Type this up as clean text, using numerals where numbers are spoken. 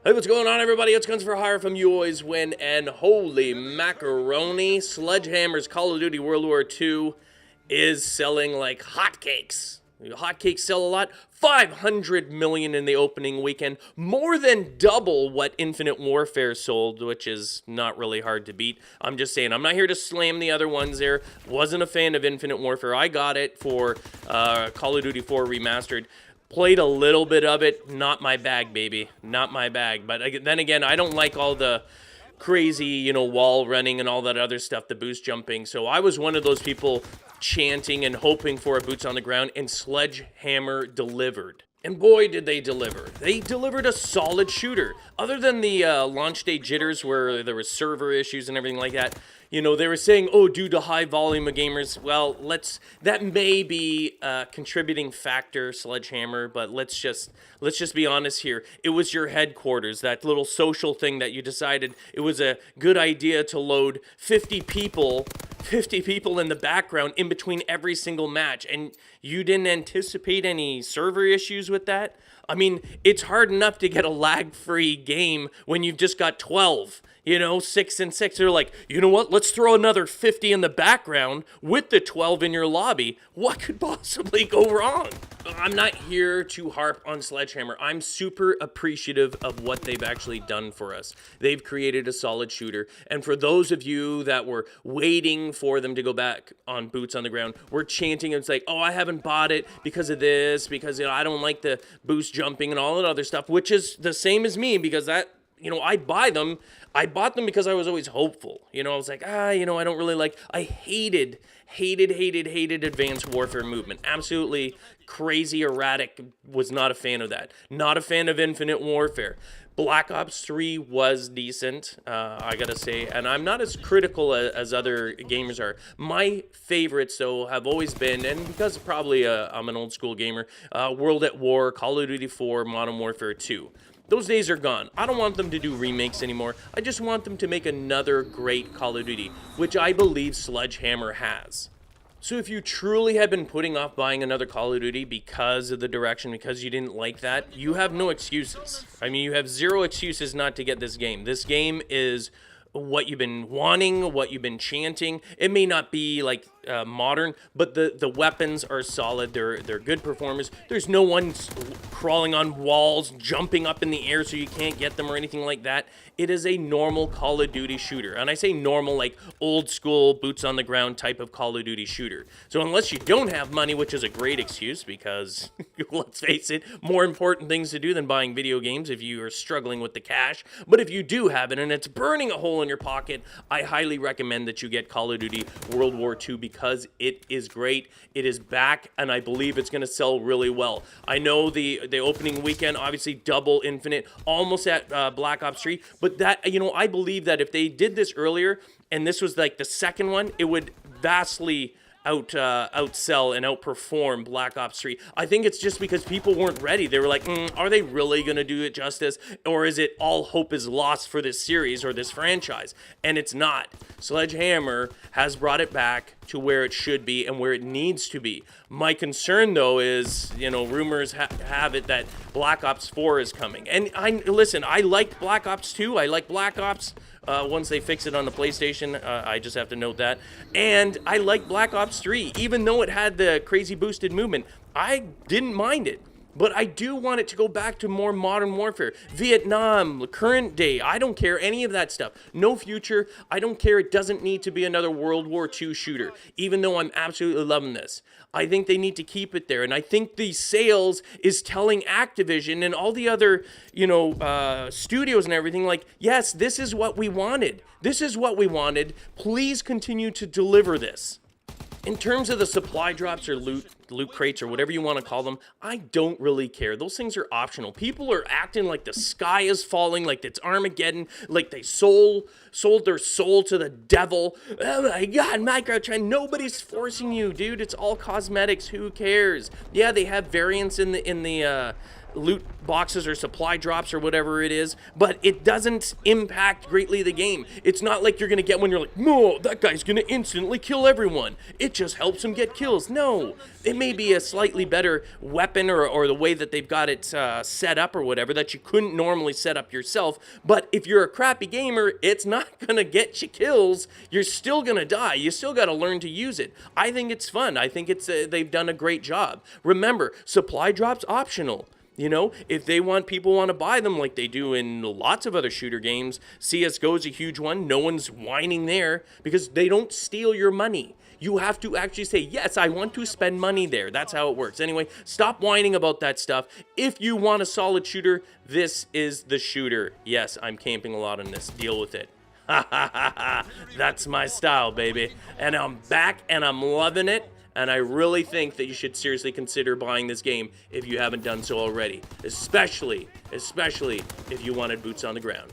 Hey, what's going on, everybody? It's Guns for Hire from YouAlwaysWin, and holy macaroni, Sledgehammer's Call of Duty World War II is selling like hotcakes. Hotcakes sell a lot. 500 million in the opening weekend, more than double what Infinite Warfare sold, which is not really hard to beat. I'm just saying, I'm not here to slam the other ones there. Wasn't a fan of Infinite Warfare. I got it for Call of Duty 4 Remastered. Played a little bit of it. Not my bag, baby. Not my bag. But then again, I don't like all the crazy, wall running and all that other stuff, the boost jumping. So I was one of those people chanting and hoping for a boots on the ground, and Sledgehammer delivered. And boy, did they deliver. They delivered a solid shooter. Other than the launch day jitters where there was server issues and everything like that, they were saying, oh, due to high volume of gamers. Well, that may be a contributing factor, Sledgehammer, but let's just be honest here. It was your headquarters, that little social thing that you decided it was a good idea to load 50 people in the background in between every single match, and you didn't anticipate any server issues with that? I mean, it's hard enough to get a lag-free game when you've just got 12, 6 and 6. They're like, you know what, let's throw another 50 in the background with the 12 in your lobby. What could possibly go wrong? I'm not here to harp on Sledgehammer. I'm super appreciative of what they've actually done for us. They've created a solid shooter. And for those of you that were waiting for them to go back on boots on the ground, we're chanting and it's like, oh, I haven't bought it because of this, because I don't like the boost jumping and all that other stuff, which is the same as me, because that, I buy them. I bought them because I was always hopeful. I was like, I don't really like, I hated Advanced Warfare movement. Absolutely crazy, erratic, was not a fan of that. Not a fan of Infinite Warfare. Black Ops 3 was decent, I gotta say, and I'm not as critical as other gamers are. My favorites, though, have always been, and because probably I'm an old school gamer, World at War, Call of Duty 4, Modern Warfare 2. Those days are gone. I don't want them to do remakes anymore. I just want them to make another great Call of Duty, which I believe Sledgehammer has. So if you truly have been putting off buying another Call of Duty because of the direction, because you didn't like that, you have no excuses. I mean, you have zero excuses not to get this game. This game is what you've been wanting, what you've been chanting. It may not be like modern, but the weapons are solid. They're good performers. There's no one crawling on walls, jumping up in the air so you can't get them or anything like that. It is a normal Call of Duty shooter. And I say normal, like old school, boots on the ground type of Call of Duty shooter. So unless you don't have money, which is a great excuse because, let's face it, more important things to do than buying video games if you are struggling with the cash. But if you do have it and it's burning a hole in your pocket, I highly recommend that you get Call of Duty World War II because it is great. It is back, and I believe it's going to sell really well. I know the opening weekend, obviously double Infinite, almost at Black Ops 3, but that, I believe that if they did this earlier, and this was like the second one, it would vastly outsell and outperform Black Ops 3. I think it's just because people weren't ready. They were like, are they really going to do it justice? Or is it all hope is lost for this series or this franchise? And it's not. Sledgehammer has brought it back to where it should be and where it needs to be. My concern, though, is, rumors have it that Black Ops 4 is coming. And I liked Black Ops 2. I like Black Ops. Once they fix it on the PlayStation, I just have to note that. And I like Black Ops 3, even though it had the crazy boosted movement. I didn't mind it. But I do want it to go back to more modern warfare. Vietnam, current day, I don't care any of that stuff. No future, I don't care. It doesn't need to be another World War II shooter, even though I'm absolutely loving this. I think they need to keep it there. And I think the sales is telling Activision and all the other, studios and everything, like, yes, this is what we wanted. This is what we wanted. Please continue to deliver this. In terms of the supply drops or loot crates or whatever you want to call them, I don't really care. Those things are optional. People are acting like the sky is falling, like it's Armageddon, like they sold their soul to the devil. Oh my God, microtrend. Nobody's forcing you, dude. It's all cosmetics. Who cares? Yeah, they have variants in the loot boxes or supply drops or whatever it is, but it doesn't impact greatly the game. It's not like you're gonna get one, you're like, no, that guy's gonna instantly kill everyone. It just helps him get kills. No, it may be a slightly better weapon or the way that they've got it set up or whatever that you couldn't normally set up yourself, but if you're a crappy gamer, it's not gonna get you kills. You're still gonna die. You still gotta learn to use it. I think it's fun. I think it's they've done a great job. Remember, supply drops optional. You know, if people want to buy them like they do in lots of other shooter games. CSGO is a huge one. No one's whining there because they don't steal your money. You have to actually say, yes, I want to spend money there. That's how it works. Anyway, stop whining about that stuff. If you want a solid shooter, this is the shooter. Yes, I'm camping a lot on this. Deal with it. Ha ha ha ha. That's my style, baby. And I'm back and I'm loving it. And I really think that you should seriously consider buying this game if you haven't done so already. Especially if you wanted boots on the ground.